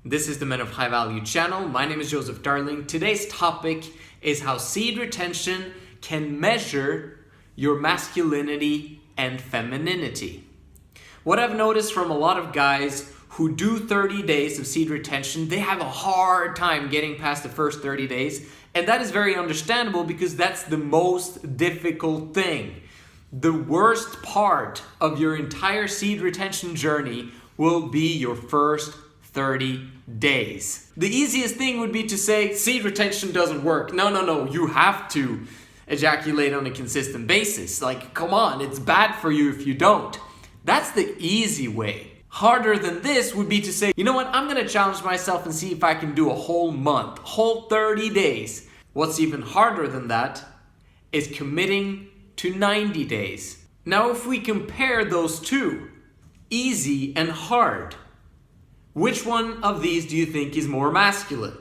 This is the Men of High Value channel. My name is Joseph Darling. Today's topic is how seed retention can measure your masculinity and femininity. What I've noticed from a lot of guys who do 30 days of seed retention, they have a hard time getting past the first 30 days. And that is very understandable because that's the most difficult thing. The worst part of your entire seed retention journey will be your first 30 days. The easiest thing would be to say seed retention doesn't work. No, you have to ejaculate on a consistent basis. Like, come on, it's bad for you if you don't. That's the easy way. Harder than this would be to say, you know what, I'm gonna challenge myself and see if I can do a whole month, whole 30 days. What's even harder than that is committing to 90 days. Now, if we compare those two, easy and hard, which one of these do you think is more masculine?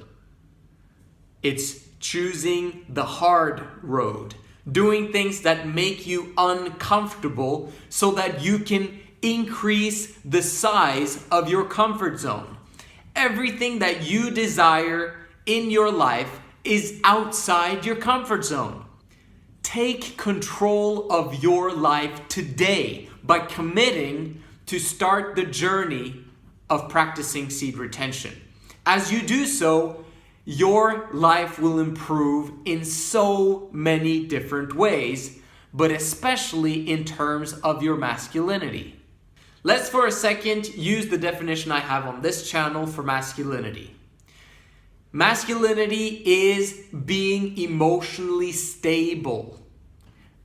It's choosing the hard road, doing things that make you uncomfortable so that you can increase the size of your comfort zone. Everything that you desire in your life is outside your comfort zone. Take control of your life today by committing to start the journey of practicing seed retention. As you do so, your life will improve in so many different ways, but especially in terms of your masculinity. Let's for a second use the definition I have on this channel for masculinity. Masculinity is being emotionally stable.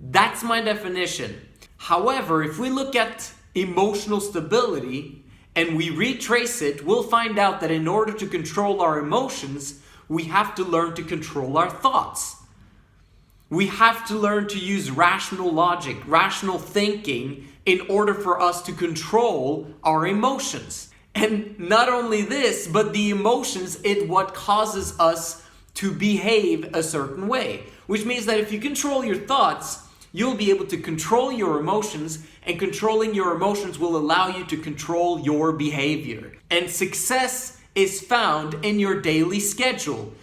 That's my definition. However, if we look at emotional stability and we retrace it, we'll find out that in order to control our emotions, we have to learn to control our thoughts. We have to learn to use rational logic, rational thinking in order for us to control our emotions. And not only this, but the emotions is what causes us to behave a certain way. Which means that if you control your thoughts, you'll be able to control your emotions, and controlling your emotions will allow you to control your behavior. And success is found in your daily schedule,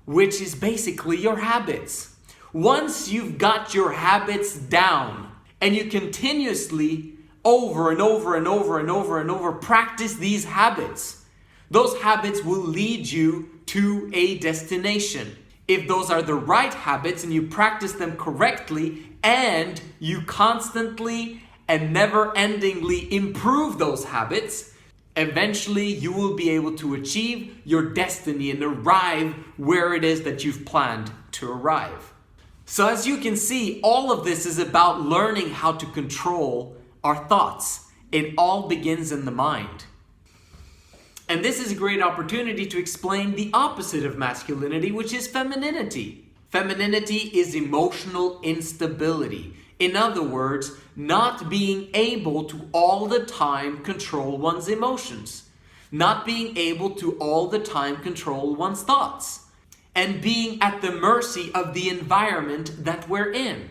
which is basically your habits. Once you've got your habits down and you continuously over and over practice these habits, those habits will lead you to a destination. If those are the right habits and you practice them correctly and you constantly and never-endingly improve those habits, eventually you will be able to achieve your destiny and arrive where it is that you've planned to arrive. So as you can see, all of this is about learning how to control our thoughts. It all begins in the mind. And this is a great opportunity to explain the opposite of masculinity, which is femininity. Femininity is emotional instability. In other words, not being able to all the time control one's emotions. Not being able to all the time control one's thoughts. And being at the mercy of the environment that we're in.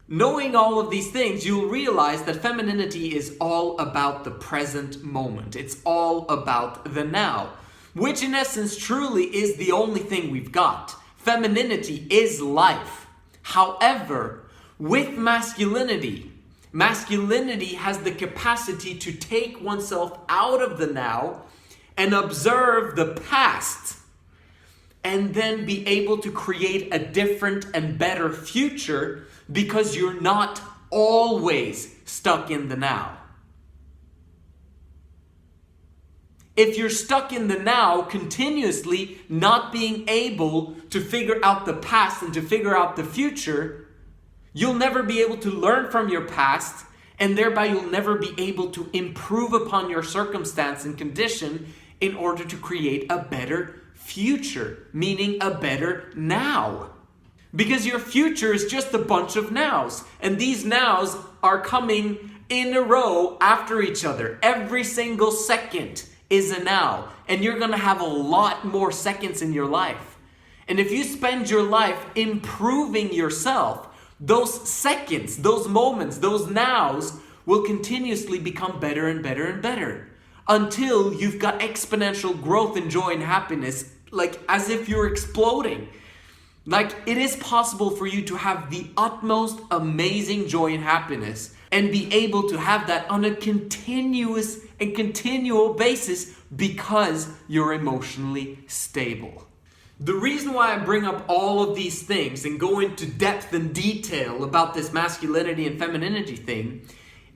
Knowing all of these things, you'll realize that femininity is all about the present moment. It's all about the now, which in essence truly is the only thing we've got. Femininity is life. However, with masculinity has the capacity to take oneself out of the now and observe the past and then be able to create a different and better future because you're not always stuck in the now. If you're stuck in the now, continuously not being able to figure out the past and to figure out the future, you'll never be able to learn from your past, and thereby you'll never be able to improve upon your circumstance and condition in order to create a better future, meaning a better now. Because your future is just a bunch of nows, and these nows are coming in a row after each other. Every single second is a now, and you're gonna have a lot more seconds in your life. And if you spend your life improving yourself, those seconds, those moments, those nows will continuously become better and better and better. until you've got exponential growth and joy and happiness, like as if you're exploding. Like, it is possible for you to have the utmost amazing joy and happiness and be able to have that on a continuous and continual basis because you're emotionally stable. The reason why I bring up all of these things and go into depth and detail about this masculinity and femininity thing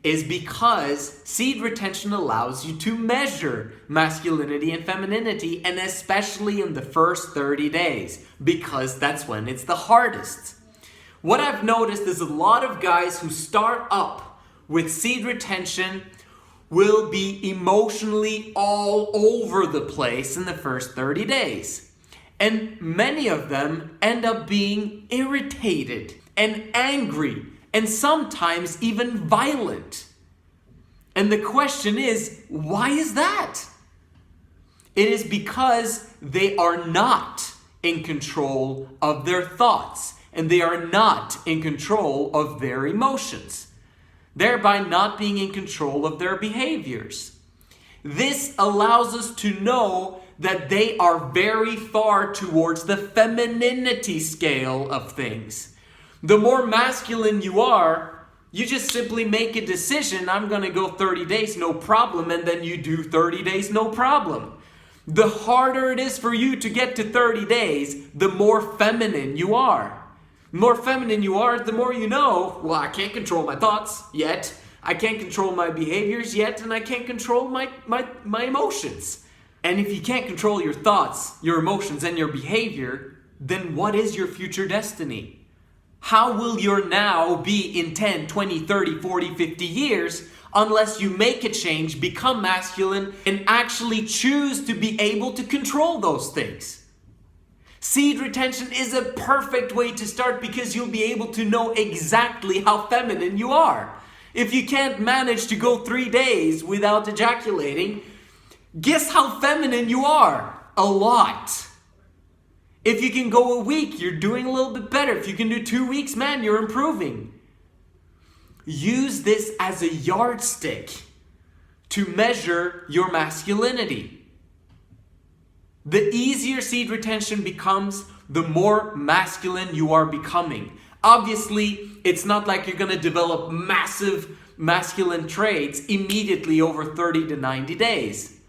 is because seed retention allows you to measure masculinity and femininity, and especially in the first 30 days, because that's when it's the hardest. What I've noticed is a lot of guys who start up with seed retention will be emotionally all over the place in the first 30 days. And many of them end up being irritated and angry and sometimes even violent. And the question is, why is that? It is because they are not in control of their thoughts and they are not in control of their emotions, thereby not being in control of their behaviors. This allows us to know that they are very far towards the femininity scale of things. The more masculine you are, you just simply make a decision, I'm going to go 30 days, no problem, and then you do 30 days, no problem. The harder it is for you to get to 30 days, the more feminine you are. The more feminine you are, the more you know, well, I can't control my thoughts yet, I can't control my behaviors yet, and I can't control my emotions. And if you can't control your thoughts, your emotions, and your behavior, then what is your future destiny? How will your now be in 10, 20, 30, 40, 50 years unless you make a change, become masculine, and actually choose to be able to control those things? Seed retention is a perfect way to start because you'll be able to know exactly how feminine you are. If you can't manage to go 3 days without ejaculating, guess how feminine you are? A lot. If you can go a week, you're doing a little bit better. If you can do 2 weeks, man, you're improving. Use this as a yardstick to measure your masculinity. The easier seed retention becomes, the more masculine you are becoming. Obviously, it's not like you're going to develop massive masculine traits immediately over 30 to 90 days.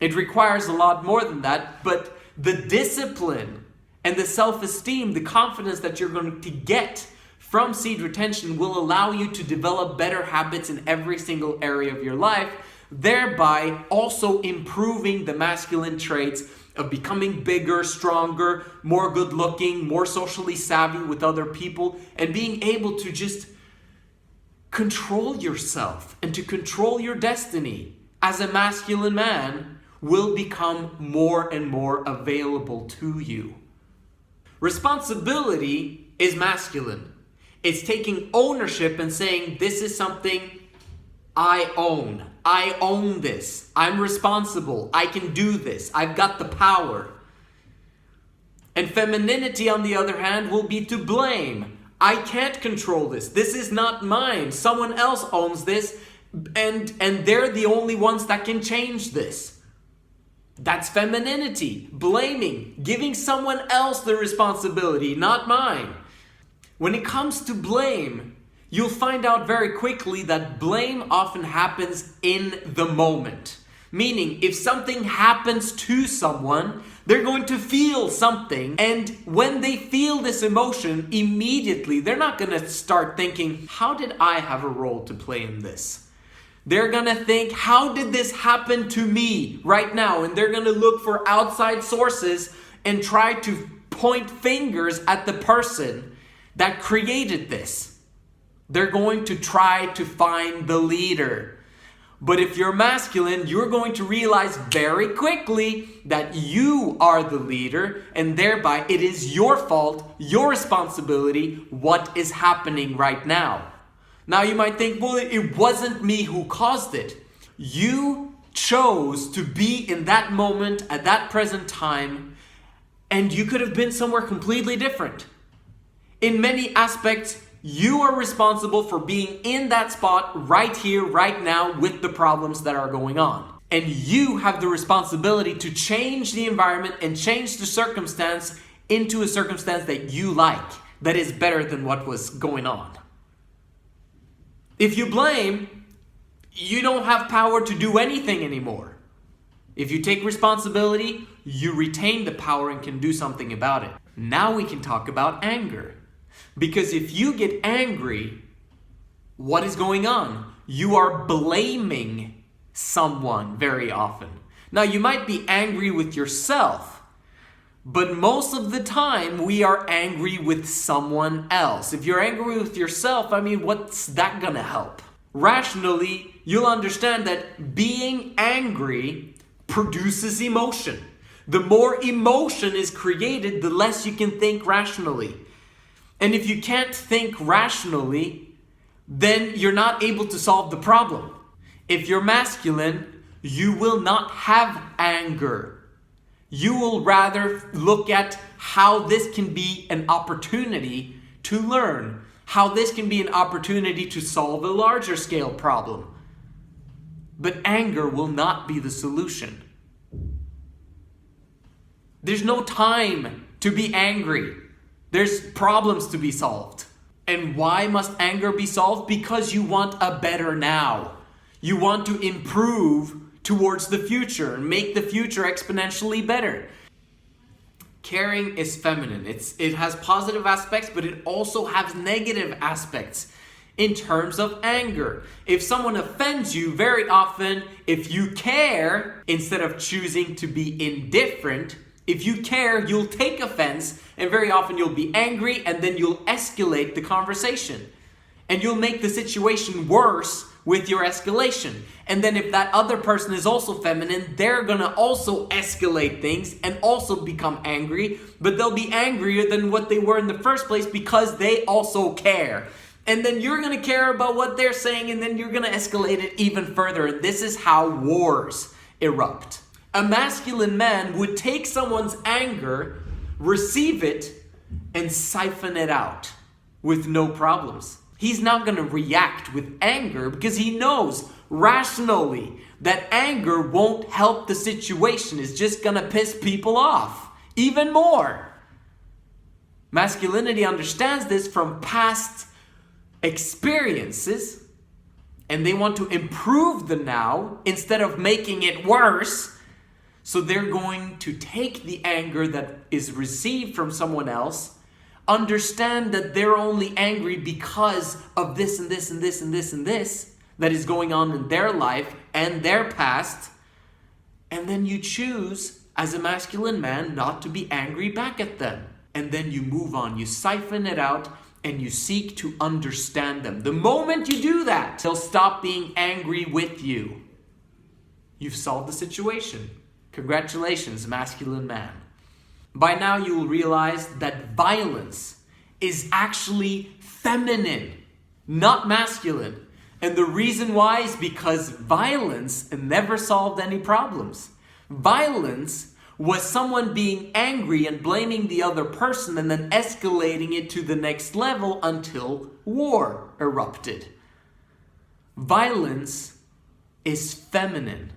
It requires a lot more than that, but the discipline and the self-esteem, the confidence that you're going to get from seed retention will allow you to develop better habits in every single area of your life, thereby also improving the masculine traits of becoming bigger, stronger, more good-looking, more socially savvy with other people, and being able to just control yourself and to control your destiny as a masculine man will become more and more available to you. Responsibility is masculine. It's taking ownership and saying, this is something I own. I own this. I'm responsible. I can do this. I've got the power. And femininity, on the other hand, will be to blame. I can't control this. This is not mine. Someone else owns this, and they're the only ones that can change this. That's femininity, blaming, giving someone else the responsibility, not mine. When it comes to blame, you'll find out very quickly that blame often happens in the moment. Meaning, if something happens to someone, they're going to feel something. And when they feel this emotion, immediately, they're not going to start thinking, how did I have a role to play in this? They're going to think, how did this happen to me right now? And they're going to look for outside sources and try to point fingers at the person that created this. They're going to try to find the leader. But if you're masculine, you're going to realize very quickly that you are the leader, and thereby it is your fault, your responsibility, what is happening right now. Now you might think, well, it wasn't me who caused it. You chose to be in that moment at that present time, and you could have been somewhere completely different. In many aspects, you are responsible for being in that spot right here, right now, with the problems that are going on. And you have the responsibility to change the environment and change the circumstance into a circumstance that you like, that is better than what was going on. If you blame, you don't have power to do anything anymore. If you take responsibility, you retain the power and can do something about it. Now we can talk about anger. Because if you get angry, what is going on? You are blaming someone very often. Now you might be angry with yourself, but most of the time we are angry with someone else. If you're angry with yourself, what's that gonna help? Rationally, you'll understand that being angry produces emotion. The more emotion is created, the less you can think rationally. And if you can't think rationally, then you're not able to solve the problem. If you're masculine, you will not have anger. You will rather look at how this can be an opportunity to learn, how this can be an opportunity to solve a larger scale problem. But anger will not be the solution. There's no time to be angry. There's problems to be solved. And why must anger be solved? Because you want a better now. You want to improve towards the future and make the future exponentially better. Caring is feminine. It has positive aspects, but it also has negative aspects in terms of anger. If someone offends you, very often, if you care, instead of choosing to be indifferent, if you care, you'll take offense, and very often you'll be angry, and then you'll escalate the conversation. And you'll make the situation worse with your escalation. And then if that other person is also feminine, they're gonna also escalate things and also become angry, but they'll be angrier than what they were in the first place because they also care. And then you're gonna care about what they're saying, and then you're gonna escalate it even further. And this is how wars erupt. A masculine man would take someone's anger, receive it, and siphon it out with no problems. He's not going to react with anger because he knows rationally that anger won't help the situation. It's just going to piss people off even more. Masculinity understands this from past experiences, and they want to improve the now instead of making it worse. So they're going to take the anger that is received from someone else, understand that they're only angry because of this and this and this and this and this that is going on in their life and their past, and then you choose as a masculine man not to be angry back at them. And then you move on, you siphon it out, and you seek to understand them. The moment you do that, they'll stop being angry with you. You've solved the situation. Congratulations, masculine man. By now you will realize that violence is actually feminine, not masculine. And the reason why is because violence never solved any problems. Violence was someone being angry and blaming the other person and then escalating it to the next level until war erupted. Violence is feminine.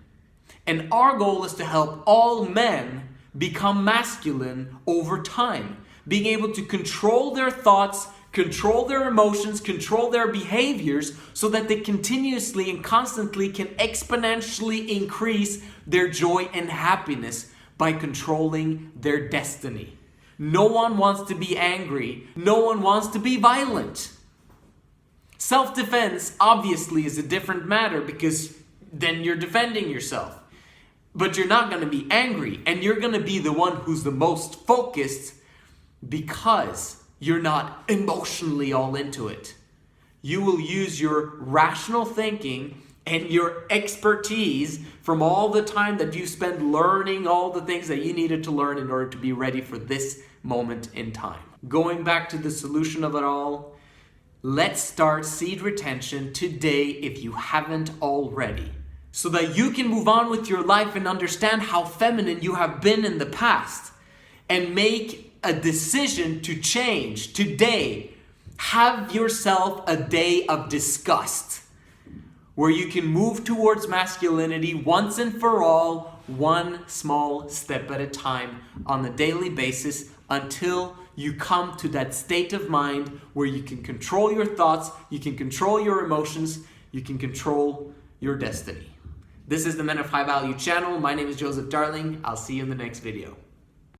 And our goal is to help all men become masculine over time. Being able to control their thoughts, control their emotions, control their behaviors so that they continuously and constantly can exponentially increase their joy and happiness by controlling their destiny. No one wants to be angry. No one wants to be violent. Self-defense obviously is a different matter because then you're defending yourself. But you're not going to be angry, and you're going to be the one who's the most focused because you're not emotionally all into it. You will use your rational thinking and your expertise from all the time that you spend learning all the things that you needed to learn in order to be ready for this moment in time. Going back to the solution of it all, let's start seed retention today if you haven't already, so that you can move on with your life and understand how feminine you have been in the past and make a decision to change today. Have yourself a day of disgust. where you can move towards masculinity once and for all, one small step at a time on a daily basis, until you come to that state of mind where you can control your thoughts, you can control your emotions, you can control your destiny. This is the Men of High Value channel. My name is Joseph Darling. I'll see you in the next video.